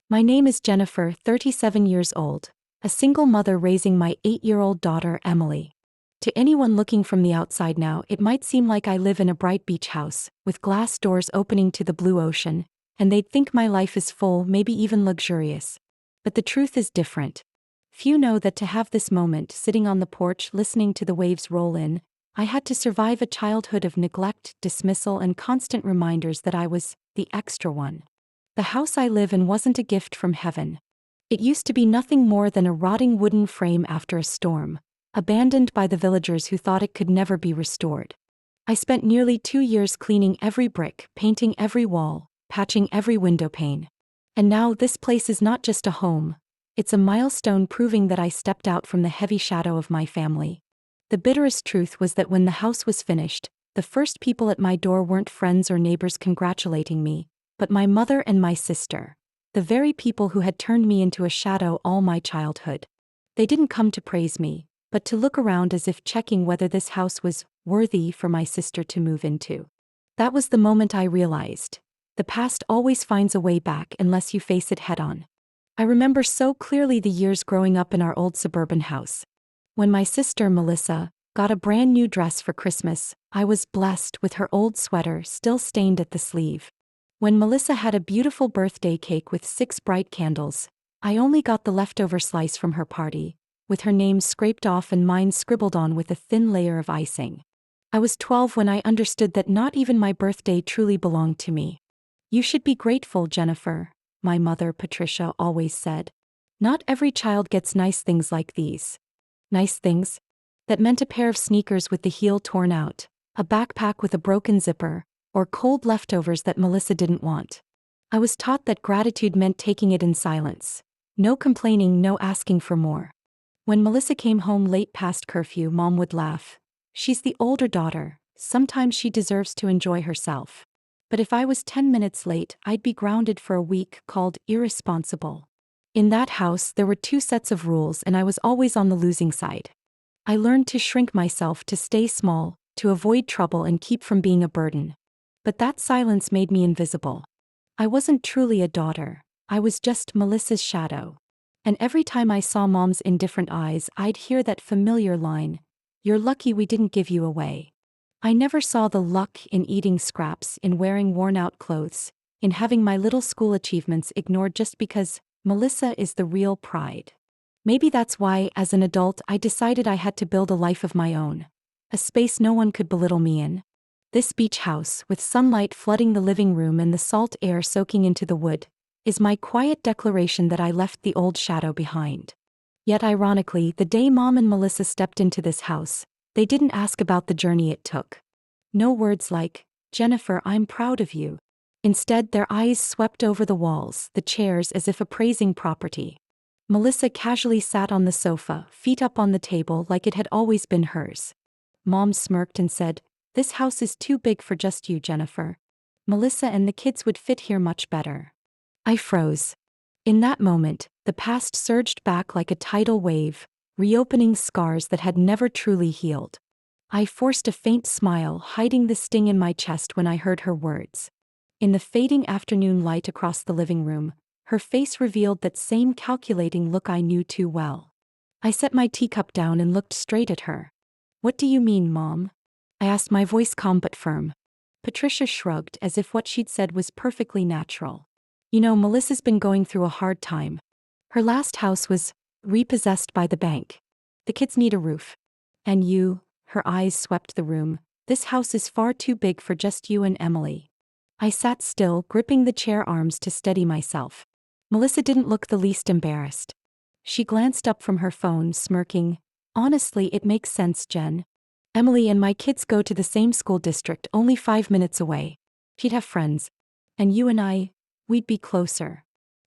My name is Jennifer, 37 years old, a single mother raising my 8-year-old daughter, Emily. To anyone looking from the outside now, it might seem like I live in a bright beach house, with glass doors opening to the blue ocean, and they'd think my life is full, maybe even luxurious. But the truth is different. Few know that to have this moment, sitting on the porch listening to the waves roll in, I had to survive a childhood of neglect, dismissal, and constant reminders that I was the extra one. The house I live in wasn't a gift from heaven. It used to be nothing more than a rotting wooden frame after a storm, abandoned by the villagers who thought it could never be restored. I spent nearly 2 years cleaning every brick, painting every wall, patching every window pane. And now this place is not just a home. It's a milestone proving that I stepped out from the heavy shadow of my family. The bitterest truth was that when the house was finished, the first people at my door weren't friends or neighbors congratulating me, but my mother and my sister, the very people who had turned me into a shadow all my childhood. They didn't come to praise me, but to look around as if checking whether this house was worthy for my sister to move into. That was the moment I realized. The past always finds a way back unless you face it head-on. I remember so clearly the years growing up in our old suburban house. When my sister, Melissa, got a brand new dress for Christmas, I was blessed with her old sweater still stained at the sleeve. When Melissa had a beautiful birthday cake with 6 bright candles, I only got the leftover slice from her party, with her name scraped off and mine scribbled on with a thin layer of icing. I was 12 when I understood that not even my birthday truly belonged to me. "You should be grateful, Jennifer," my mother, Patricia, always said. "Not every child gets nice things like these." Nice things? That meant a pair of sneakers with the heel torn out, a backpack with a broken zipper, or cold leftovers that Melissa didn't want. I was taught that gratitude meant taking it in silence. No complaining, no asking for more. When Melissa came home late past curfew, Mom would laugh. "She's the older daughter, sometimes she deserves to enjoy herself." But if I was 10 minutes late, I'd be grounded for a week, called irresponsible. In that house, there were 2 sets of rules, and I was always on the losing side. I learned to shrink myself, to stay small, to avoid trouble and keep from being a burden. But that silence made me invisible. I wasn't truly a daughter. I was just Melissa's shadow. And every time I saw Mom's indifferent eyes, I'd hear that familiar line, "You're lucky we didn't give you away." I never saw the luck in eating scraps, in wearing worn-out clothes, in having my little school achievements ignored just because Melissa is the real pride. Maybe that's why, as an adult, I decided I had to build a life of my own. A space no one could belittle me in. This beach house, with sunlight flooding the living room and the salt air soaking into the wood, is my quiet declaration that I left the old shadow behind. Yet ironically, the day Mom and Melissa stepped into this house, they didn't ask about the journey it took. No words like, "Jennifer, I'm proud of you." Instead, their eyes swept over the walls, the chairs, as if appraising property. Melissa casually sat on the sofa, feet up on the table like it had always been hers. Mom smirked and said, "This house is too big for just you, Jennifer. Melissa and the kids would fit here much better." I froze. In that moment, the past surged back like a tidal wave, reopening scars that had never truly healed. I forced a faint smile, hiding the sting in my chest when I heard her words. In the fading afternoon light across the living room, her face revealed that same calculating look I knew too well. I set my teacup down and looked straight at her. "What do you mean, Mom?" I asked, my voice calm but firm. Patricia shrugged, as if what she'd said was perfectly natural. "You know, Melissa's been going through a hard time. Her last house was repossessed by the bank. The kids need a roof. And you," her eyes swept the room, "this house is far too big for just you and Emily." I sat still, gripping the chair arms to steady myself. Melissa didn't look the least embarrassed. She glanced up from her phone, smirking. "Honestly, it makes sense, Jen. Emily and my kids go to the same school district, only 5 minutes away. She'd have friends. And you and we'd be closer."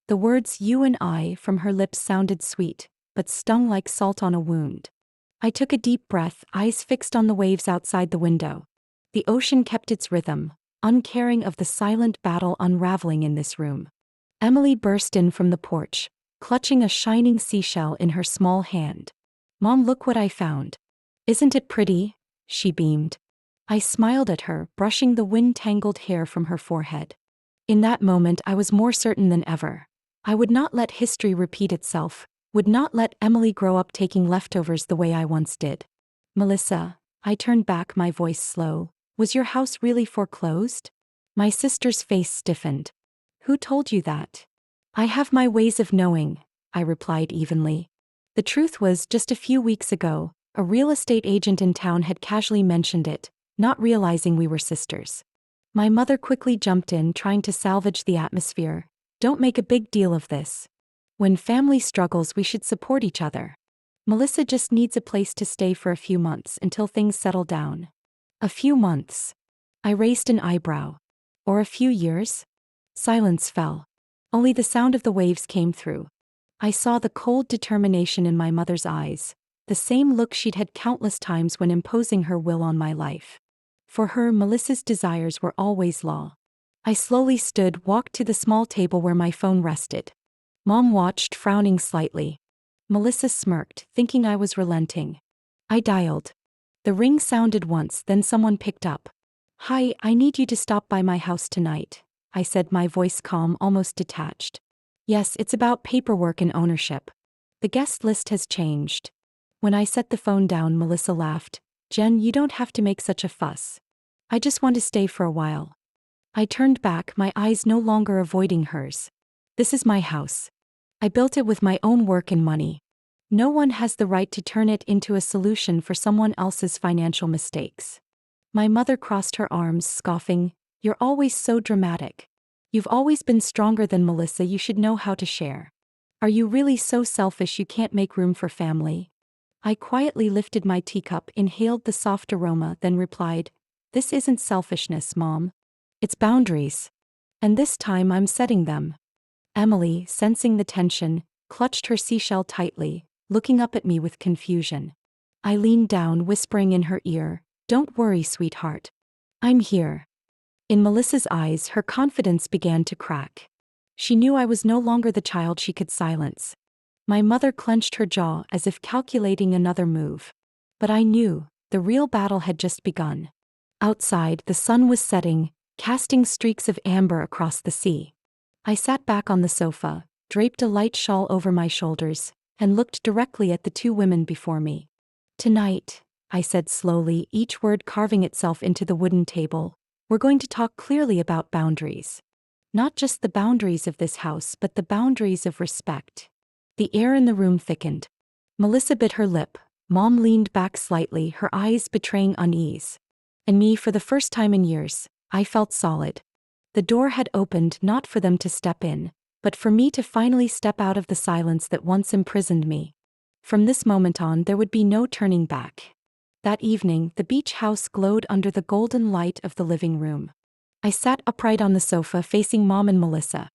The words "you and I" from her lips sounded sweet, but stung like salt on a wound. I took a deep breath, eyes fixed on the waves outside the window. The ocean kept its rhythm, uncaring of the silent battle unraveling in this room. Emily burst in from the porch, clutching a shining seashell in her small hand. "Mom, look what I found. Isn't it pretty?" she beamed. I smiled at her, brushing the wind-tangled hair from her forehead. In that moment, I was more certain than ever. I would not let history repeat itself, would not let Emily grow up taking leftovers the way I once did. Melissa, I turned back, my voice slow. Was your house really foreclosed? My sister's face stiffened. Who told you that? I have my ways of knowing, I replied evenly. The truth was, just a few weeks ago, a real estate agent in town had casually mentioned it, not realizing we were sisters. My mother quickly jumped in, trying to salvage the atmosphere. Don't make a big deal of this. When family struggles, we should support each other. Melissa just needs a place to stay for a few months until things settle down. A few months. I raised an eyebrow. Or a few years? Silence fell. Only the sound of the waves came through. I saw the cold determination in my mother's eyes, the same look she'd had countless times when imposing her will on my life. For her, Melissa's desires were always law. I slowly stood, walked to the small table where my phone rested. Mom watched, frowning slightly. Melissa smirked, thinking I was relenting. I dialed. The ring sounded once, then someone picked up. Hi, I need you to stop by my house tonight, I said, my voice calm, almost detached. Yes, it's about paperwork and ownership. The guest list has changed. When I set the phone down, Melissa laughed. Jen, you don't have to make such a fuss. I just want to stay for a while. I turned back, my eyes no longer avoiding hers. This is my house. I built it with my own work and money. No one has the right to turn it into a solution for someone else's financial mistakes. My mother crossed her arms, scoffing, You're always so dramatic. You've always been stronger than Melissa, you should know how to share. Are you really so selfish you can't make room for family? I quietly lifted my teacup, inhaled the soft aroma, then replied, This isn't selfishness, Mom. It's boundaries. And this time I'm setting them. Emily, sensing the tension, clutched her seashell tightly, looking up at me with confusion. I leaned down, whispering in her ear, Don't worry, sweetheart. I'm here. In Melissa's eyes, her confidence began to crack. She knew I was no longer the child she could silence. My mother clenched her jaw as if calculating another move. But I knew, the real battle had just begun. Outside, the sun was setting, casting streaks of amber across the sea. I sat back on the sofa, draped a light shawl over my shoulders, and looked directly at the two women before me. Tonight, I said slowly, each word carving itself into the wooden table, we're going to talk clearly about boundaries. Not just the boundaries of this house, but the boundaries of respect. The air in the room thickened. Melissa bit her lip. Mom leaned back slightly, her eyes betraying unease. And me, for the first time in years, I felt solid. The door had opened not for them to step in, but for me to finally step out of the silence that once imprisoned me. From this moment on, there would be no turning back. That evening, the beach house glowed under the golden light of the living room. I sat upright on the sofa, facing Mom and Melissa.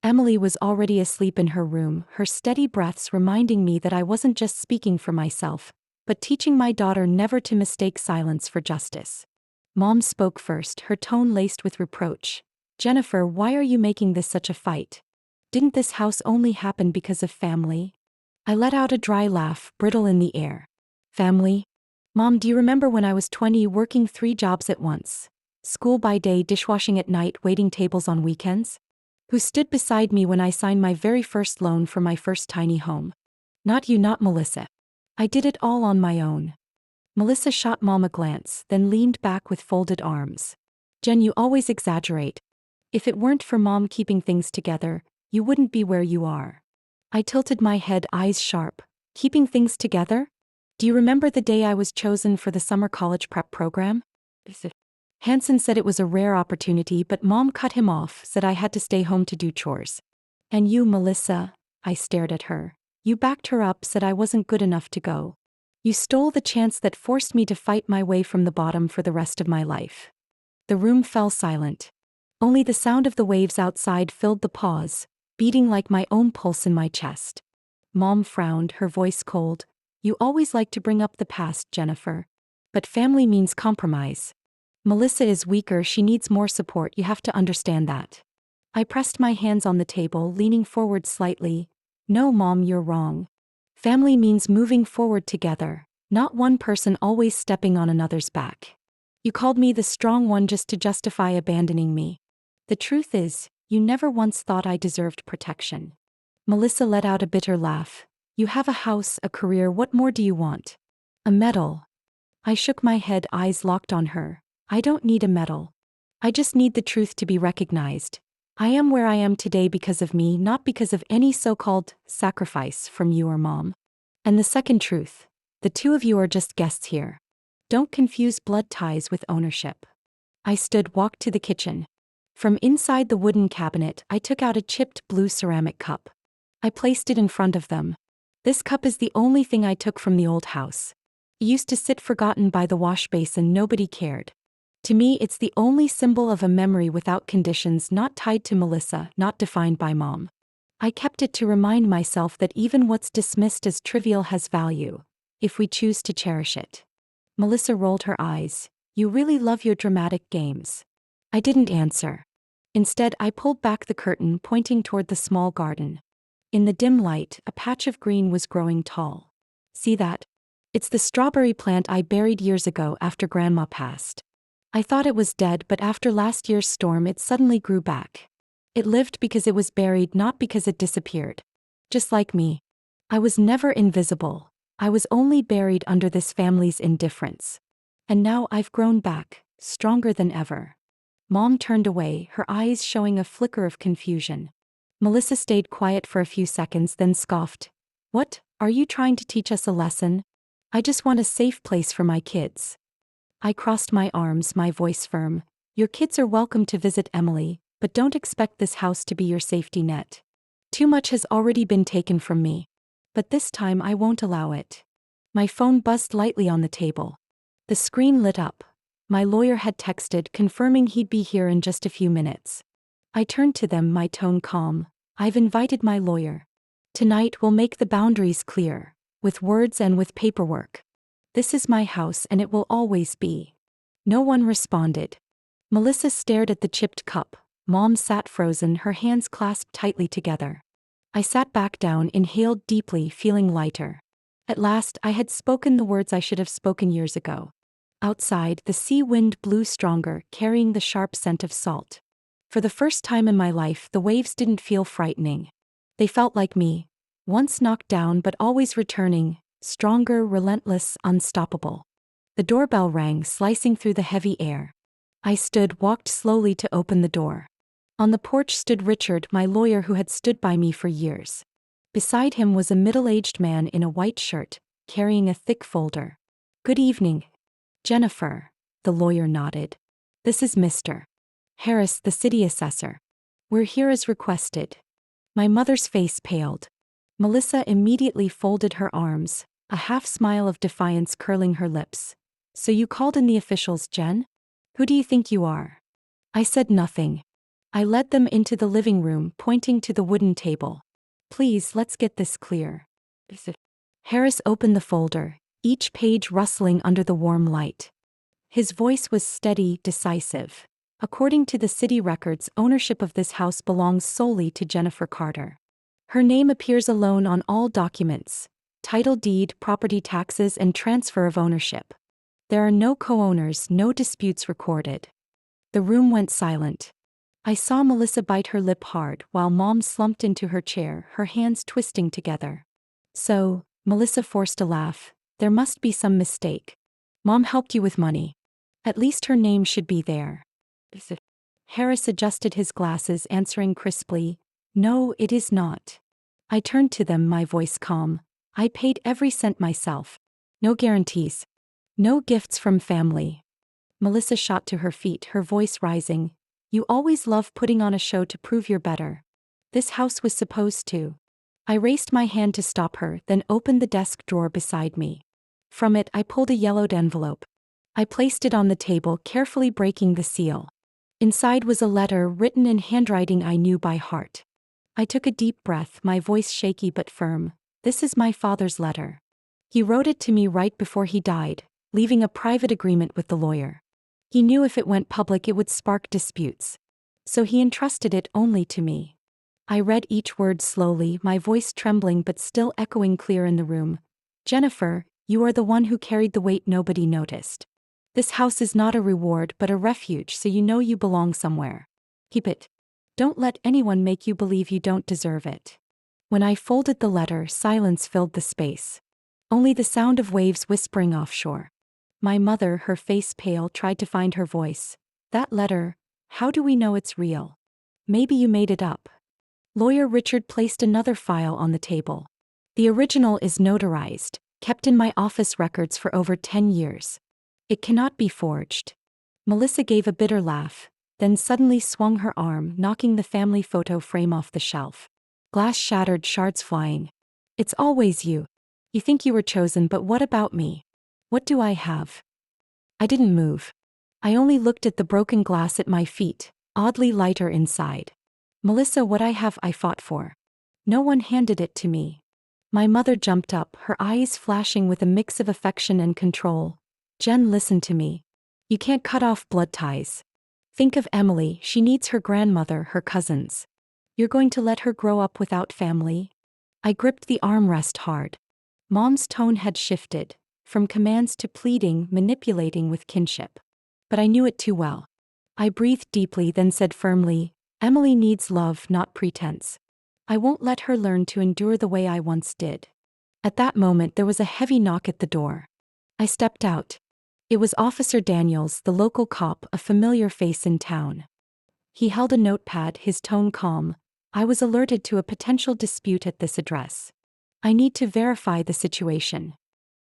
Emily was already asleep in her room, her steady breaths reminding me that I wasn't just speaking for myself, but teaching my daughter never to mistake silence for justice. Mom spoke first, her tone laced with reproach. Jennifer, why are you making this such a fight? Didn't this house only happen because of family? I let out a dry laugh, brittle in the air. Family? Mom, do you remember when I was 20, working 3 jobs at once? School by day, dishwashing at night, waiting tables on weekends? Who stood beside me when I signed my very first loan for my first tiny home? Not you, not Melissa. I did it all on my own. Melissa shot Mom a glance, then leaned back with folded arms. Jen, you always exaggerate. If it weren't for Mom keeping things together, you wouldn't be where you are. I tilted my head, eyes sharp. Keeping things together? Do you remember the day I was chosen for the summer college prep program? Hanson said it was a rare opportunity, but Mom cut him off, said I had to stay home to do chores. And you, Melissa? I stared at her. You backed her up, said I wasn't good enough to go. You stole the chance that forced me to fight my way from the bottom for the rest of my life. The room fell silent. Only the sound of the waves outside filled the pause, beating like my own pulse in my chest. Mom frowned, her voice cold. You always like to bring up the past, Jennifer. But family means compromise. Melissa is weaker, she needs more support, you have to understand that. I pressed my hands on the table, leaning forward slightly. No, Mom, you're wrong. Family means moving forward together, not one person always stepping on another's back. You called me the strong one just to justify abandoning me. The truth is, you never once thought I deserved protection. Melissa let out a bitter laugh. You have a house, a career, what more do you want? A medal. I shook my head, eyes locked on her. I don't need a medal. I just need the truth to be recognized. I am where I am today because of me, not because of any so-called sacrifice from you or Mom. And the second truth, the two of you are just guests here. Don't confuse blood ties with ownership. I walked to the kitchen. From inside the wooden cabinet, I took out a chipped blue ceramic cup. I placed it in front of them. This cup is the only thing I took from the old house. It used to sit forgotten by the wash basin, nobody cared. To me, it's the only symbol of a memory without conditions, not tied to Melissa, not defined by Mom. I kept it to remind myself that even what's dismissed as trivial has value, if we choose to cherish it. Melissa rolled her eyes. You really love your dramatic games. I didn't answer. Instead, I pulled back the curtain, pointing toward the small garden. In the dim light, a patch of green was growing tall. See that? It's the strawberry plant I buried years ago after Grandma passed. I thought it was dead, but after last year's storm it suddenly grew back. It lived because it was buried, not because it disappeared. Just like me. I was never invisible. I was only buried under this family's indifference. And now I've grown back, stronger than ever. Mom turned away, her eyes showing a flicker of confusion. Melissa stayed quiet for a few seconds, then scoffed. What, are you trying to teach us a lesson? I just want a safe place for my kids. I crossed my arms, my voice firm. Your kids are welcome to visit Emily, but don't expect this house to be your safety net. Too much has already been taken from me. But this time I won't allow it. My phone buzzed lightly on the table. The screen lit up. My lawyer had texted, confirming he'd be here in just a few minutes. I turned to them, my tone calm. I've invited my lawyer. Tonight we'll make the boundaries clear, with words and with paperwork. This is my house and it will always be. No one responded. Melissa stared at the chipped cup. Mom sat frozen, her hands clasped tightly together. I sat back down, inhaled deeply, feeling lighter. At last, I had spoken the words I should have spoken years ago. Outside, the sea wind blew stronger, carrying the sharp scent of salt. For the first time in my life, the waves didn't feel frightening. They felt like me, once knocked down but always returning, stronger, relentless, unstoppable. The doorbell rang, slicing through the heavy air. I walked slowly to open the door. On the porch stood Richard, my lawyer who had stood by me for years. Beside him was a middle-aged man in a white shirt, carrying a thick folder. Good evening. Jennifer. The lawyer nodded. This is Mr. Harris, the city assessor. We're here as requested. My mother's face paled. Melissa immediately folded her arms, a half smile of defiance curling her lips. So you called in the officials, Jen? Who do you think you are? I said nothing. I led them into the living room, pointing to the wooden table. Please, let's get this clear. Harris opened the folder, each page rustling under the warm light. His voice was steady, decisive. According to the city records, ownership of this house belongs solely to Jennifer Carter. Her name appears alone on all documents: title deed, property taxes, and transfer of ownership. There are no co-owners, no disputes recorded. The room went silent. I saw Melissa bite her lip hard while Mom slumped into her chair, her hands twisting together. So, Melissa forced a laugh. There must be some mistake. Mom helped you with money. At least her name should be there. Harris adjusted his glasses, answering crisply, No, it is not. I turned to them, my voice calm. I paid every cent myself. No guarantees. No gifts from family. Melissa shot to her feet, her voice rising. You always love putting on a show to prove you're better. This house was supposed to. I raised my hand to stop her, then opened the desk drawer beside me. From it, I pulled a yellowed envelope. I placed it on the table, carefully breaking the seal. Inside was a letter written in handwriting I knew by heart. I took a deep breath, my voice shaky but firm. This is my father's letter. He wrote it to me right before he died, leaving a private agreement with the lawyer. He knew if it went public it would spark disputes. So he entrusted it only to me. I read each word slowly, my voice trembling but still echoing clear in the room. Jennifer, you are the one who carried the weight nobody noticed. This house is not a reward but a refuge, so you know you belong somewhere. Keep it. Don't let anyone make you believe you don't deserve it. When I folded the letter, silence filled the space. Only the sound of waves whispering offshore. My mother, her face pale, tried to find her voice. That letter, how do we know it's real? Maybe you made it up. Lawyer Richard placed another file on the table. The original is notarized, kept in my office records for over 10 years. It cannot be forged. Melissa gave a bitter laugh, then suddenly swung her arm, knocking the family photo frame off the shelf. Glass shattered, shards flying. It's always you. You think you were chosen, but what about me? What do I have? I didn't move. I only looked at the broken glass at my feet, oddly lighter inside. Melissa, what I have I fought for. No one handed it to me. My mother jumped up, her eyes flashing with a mix of affection and control. Jen, listen to me. You can't cut off blood ties. Think of Emily, she needs her grandmother, her cousins. You're going to let her grow up without family? I gripped the armrest hard. Mom's tone had shifted, from commands to pleading, manipulating with kinship. But I knew it too well. I breathed deeply, then said firmly, Emily needs love, not pretense. I won't let her learn to endure the way I once did. At that moment there was a heavy knock at the door. I stepped out. It was Officer Daniels, the local cop, a familiar face in town. He held a notepad, his tone calm. I was alerted to a potential dispute at this address. I need to verify the situation.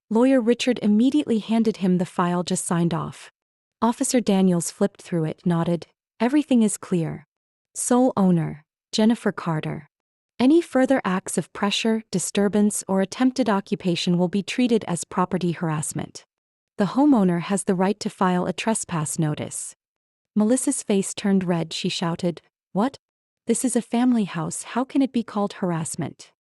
Lawyer Richard immediately handed him the file just signed off. Officer Daniels flipped through it, nodded. Everything is clear. Sole owner, Jennifer Carter. Any further acts of pressure, disturbance, or attempted occupation will be treated as property harassment. The homeowner has the right to file a trespass notice. Melissa's face turned red. She shouted, What? This is a family house. How can it be called harassment?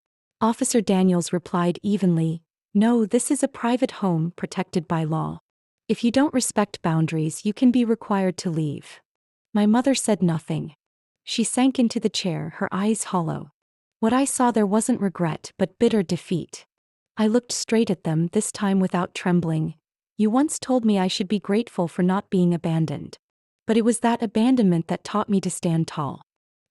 Officer Daniels replied evenly, No, this is a private home protected by law. If you don't respect boundaries, you can be required to leave. My mother said nothing. She sank into the chair, her eyes hollow. What I saw there wasn't regret, but bitter defeat. I looked straight at them, this time without trembling. You once told me I should be grateful for not being abandoned. But it was that abandonment that taught me to stand tall.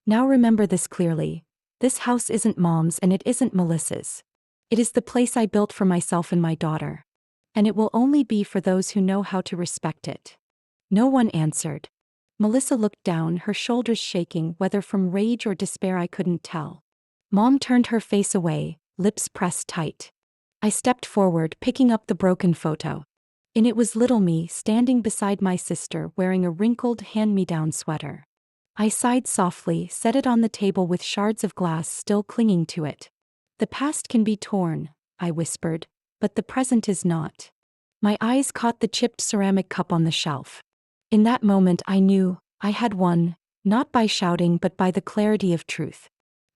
Now remember this clearly. This house isn't Mom's and it isn't Melissa's. It is the place I built for myself and my daughter. And it will only be for those who know how to respect it. No one answered. Melissa looked down, her shoulders shaking, whether from rage or despair I couldn't tell. Mom turned her face away, lips pressed tight. I stepped forward, picking up the broken photo. In it was little me standing beside my sister, wearing a wrinkled hand-me-down sweater. I sighed softly, set it on the table with shards of glass still clinging to it. The past can be torn, I whispered, but the present is not. My eyes caught the chipped ceramic cup on the shelf. In that moment I knew I had won, not by shouting but by the clarity of truth.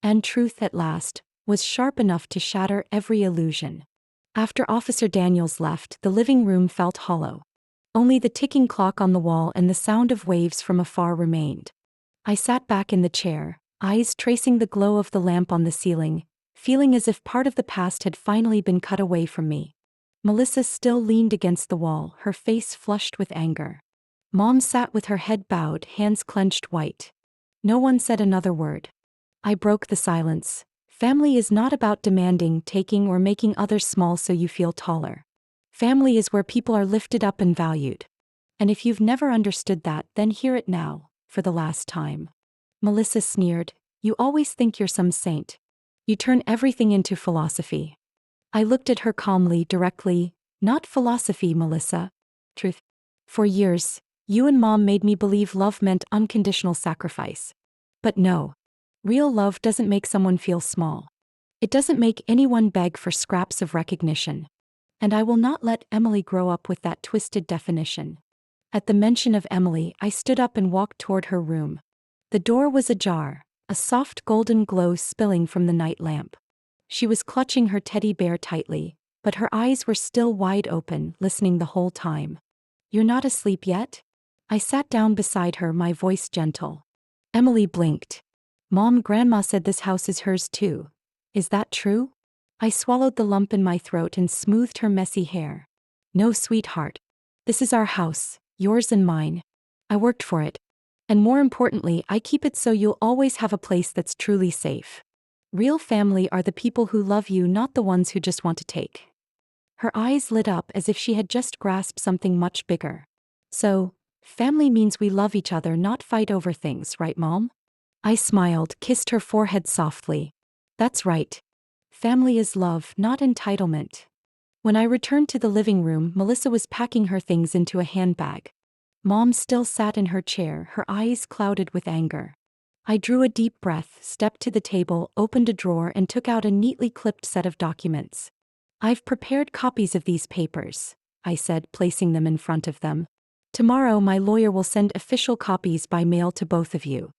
And truth, at last, was sharp enough to shatter every illusion. After Officer Daniels left, the living room felt hollow. Only the ticking clock on the wall and the sound of waves from afar remained. I sat back in the chair, eyes tracing the glow of the lamp on the ceiling, feeling as if part of the past had finally been cut away from me. Melissa still leaned against the wall, her face flushed with anger. Mom sat with her head bowed, hands clenched white. No one said another word. I broke the silence. Family is not about demanding, taking, or making others small so you feel taller. Family is where people are lifted up and valued. And if you've never understood that, then hear it now, for the last time. Melissa sneered, You always think you're some saint. You turn everything into philosophy. I looked at her calmly, directly. Not philosophy, Melissa. Truth. For years, you and Mom made me believe love meant unconditional sacrifice. But no. Real love doesn't make someone feel small. It doesn't make anyone beg for scraps of recognition. And I will not let Emily grow up with that twisted definition. At the mention of Emily, I stood up and walked toward her room. The door was ajar, a soft golden glow spilling from the night lamp. She was clutching her teddy bear tightly, but her eyes were still wide open, listening the whole time. You're not asleep yet? I sat down beside her, my voice gentle. Emily blinked. Mom, Grandma said this house is hers too. Is that true? I swallowed the lump in my throat and smoothed her messy hair. No, sweetheart. This is our house, yours and mine. I worked for it. And more importantly, I keep it so you'll always have a place that's truly safe. Real family are the people who love you, not the ones who just want to take. Her eyes lit up as if she had just grasped something much bigger. So, family means we love each other, not fight over things, right, Mom? I smiled, kissed her forehead softly. That's right. Family is love, not entitlement. When I returned to the living room, Melissa was packing her things into a handbag. Mom still sat in her chair, her eyes clouded with anger. I drew a deep breath, stepped to the table, opened a drawer, and took out a neatly clipped set of documents. I've prepared copies of these papers, I said, placing them in front of them. Tomorrow my lawyer will send official copies by mail to both of you.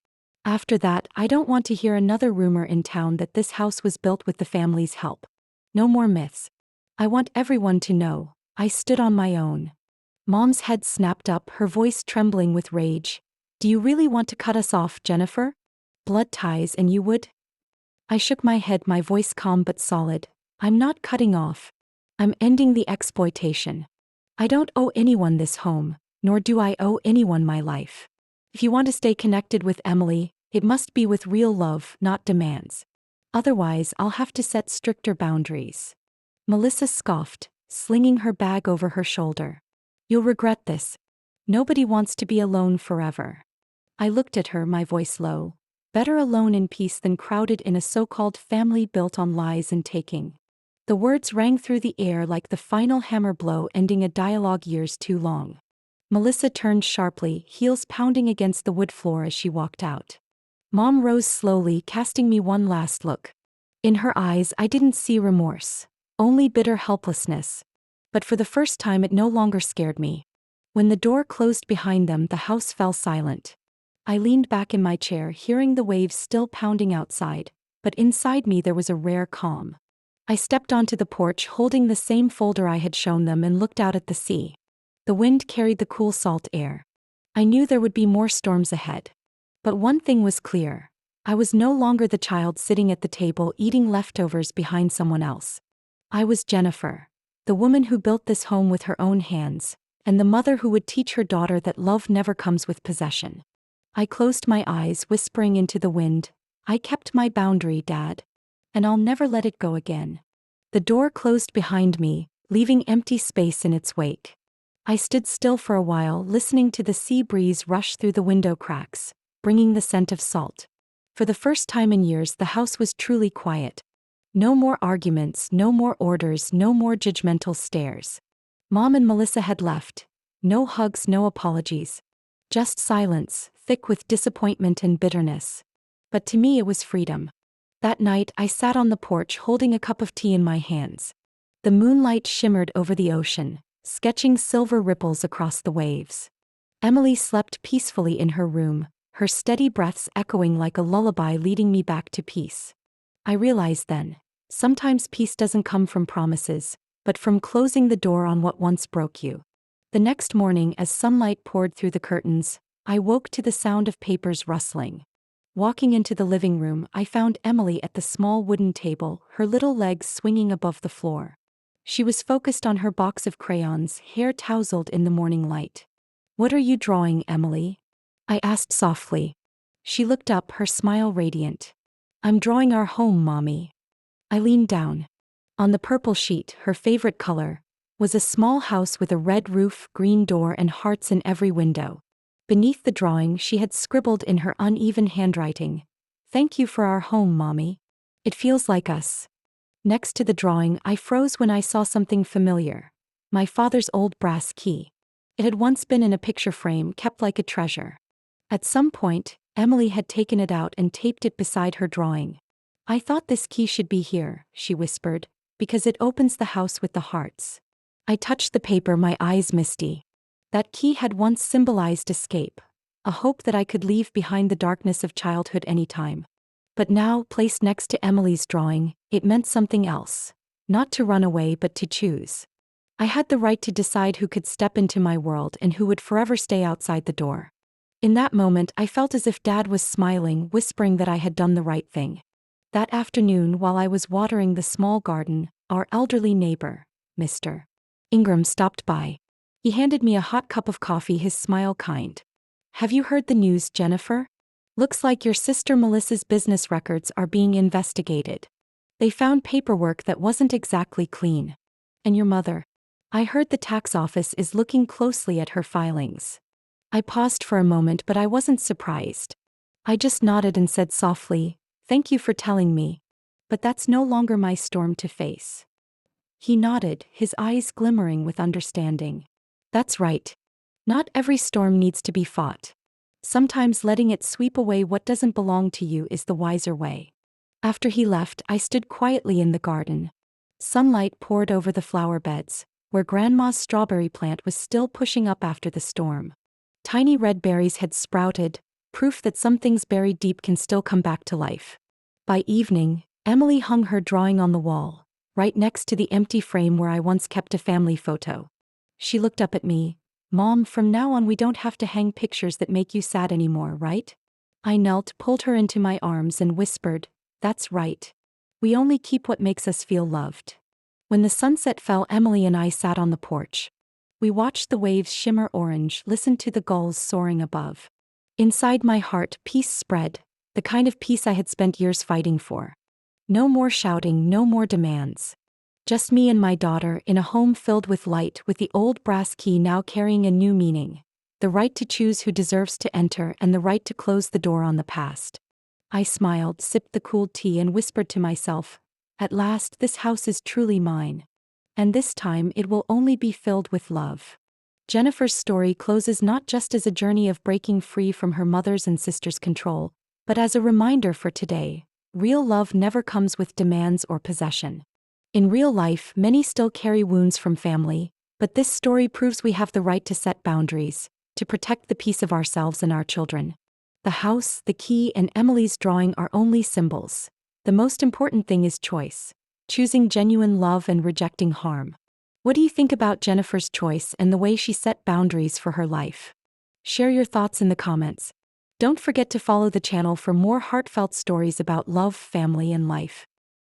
After that, I don't want to hear another rumor in town that this house was built with the family's help. No more myths. I want everyone to know I stood on my own. Mom's head snapped up, her voice trembling with rage. Do you really want to cut us off, Jennifer? Blood ties, and you would? I shook my head, my voice calm but solid. I'm not cutting off. I'm ending the exploitation. I don't owe anyone this home, nor do I owe anyone my life. If you want to stay connected with Emily, it must be with real love, not demands. Otherwise, I'll have to set stricter boundaries. Melissa scoffed, slinging her bag over her shoulder. You'll regret this. Nobody wants to be alone forever. I looked at her, my voice low. Better alone in peace than crowded in a so-called family built on lies and taking. The words rang through the air like the final hammer blow, ending a dialogue years too long. Melissa turned sharply, heels pounding against the wood floor as she walked out. Mom rose slowly, casting me one last look. In her eyes, I didn't see remorse, only bitter helplessness. But for the first time, it no longer scared me. When the door closed behind them, the house fell silent. I leaned back in my chair, hearing the waves still pounding outside, but inside me there was a rare calm. I stepped onto the porch, holding the same folder I had shown them, and looked out at the sea. The wind carried the cool salt air. I knew there would be more storms ahead. But one thing was clear. I was no longer the child sitting at the table eating leftovers behind someone else. I was Jennifer, the woman who built this home with her own hands, and the mother who would teach her daughter that love never comes with possession. I closed my eyes, whispering into the wind, I kept my boundary, Dad. And I'll never let it go again. The door closed behind me, leaving empty space in its wake. I stood still for a while, listening to the sea breeze rush through the window cracks, bringing the scent of salt. For the first time in years, the house was truly quiet. No more arguments, no more orders, no more judgmental stares. Mom and Melissa had left. No hugs, no apologies. Just silence, thick with disappointment and bitterness. But to me it was freedom. That night I sat on the porch holding a cup of tea in my hands. The moonlight shimmered over the ocean, sketching silver ripples across the waves. Emily slept peacefully in her room, her steady breaths echoing like a lullaby, leading me back to peace. I realized then, sometimes peace doesn't come from promises, but from closing the door on what once broke you. The next morning, as sunlight poured through the curtains, I woke to the sound of papers rustling. Walking into the living room, I found Emily at the small wooden table, her little legs swinging above the floor. She was focused on her box of crayons, hair tousled in the morning light. What are you drawing, Emily? I asked softly. She looked up, her smile radiant. I'm drawing our home, Mommy. I leaned down. On the purple sheet, her favorite color, was a small house with a red roof, green door, and hearts in every window. Beneath the drawing, she had scribbled in her uneven handwriting, "Thank you for our home, Mommy. It feels like us." Next to the drawing, I froze when I saw something familiar. My father's old brass key. It had once been in a picture frame, kept like a treasure. At some point, Emily had taken it out and taped it beside her drawing. I thought this key should be here, she whispered, because it opens the house with the hearts. I touched the paper, my eyes misty. That key had once symbolized escape, a hope that I could leave behind the darkness of childhood anytime. But now, placed next to Emily's drawing, it meant something else. Not to run away, but to choose. I had the right to decide who could step into my world and who would forever stay outside the door. In that moment, I felt as if Dad was smiling, whispering that I had done the right thing. That afternoon, while I was watering the small garden, our elderly neighbor, Mr. Ingram, stopped by. He handed me a hot cup of coffee, his smile kind. "Have you heard the news, Jennifer?" Looks like your sister Melissa's business records are being investigated. They found paperwork that wasn't exactly clean. And your mother? I heard the tax office is looking closely at her filings. I paused for a moment, but I wasn't surprised. I just nodded and said softly, "Thank you for telling me. But that's no longer my storm to face." He nodded, his eyes glimmering with understanding. That's right. Not every storm needs to be fought. Sometimes letting it sweep away what doesn't belong to you is the wiser way. After he left, I stood quietly in the garden. Sunlight poured over the flower beds, where Grandma's strawberry plant was still pushing up after the storm. Tiny red berries had sprouted, proof that some things buried deep can still come back to life. By evening, Emily hung her drawing on the wall, right next to the empty frame where I once kept a family photo. She looked up at me. "Mom, from now on we don't have to hang pictures that make you sad anymore, right?" I knelt, pulled her into my arms and whispered, "That's right. We only keep what makes us feel loved." When the sunset fell, Emily and I sat on the porch. We watched the waves shimmer orange, listened to the gulls soaring above. Inside my heart, peace spread, the kind of peace I had spent years fighting for. No more shouting, no more demands. Just me and my daughter in a home filled with light, with the old brass key now carrying a new meaning. The right to choose who deserves to enter and the right to close the door on the past. I smiled, sipped the cooled tea and whispered to myself, "At last this house is truly mine. And this time it will only be filled with love." Jennifer's story closes not just as a journey of breaking free from her mother's and sister's control, but as a reminder for today. Real love never comes with demands or possession. In real life, many still carry wounds from family, but this story proves we have the right to set boundaries, to protect the peace of ourselves and our children. The house, the key, and Emily's drawing are only symbols. The most important thing is choice. Choosing genuine love and rejecting harm. What do you think about Jennifer's choice and the way she set boundaries for her life? Share your thoughts in the comments. Don't forget to follow the channel for more heartfelt stories about love, family, and life.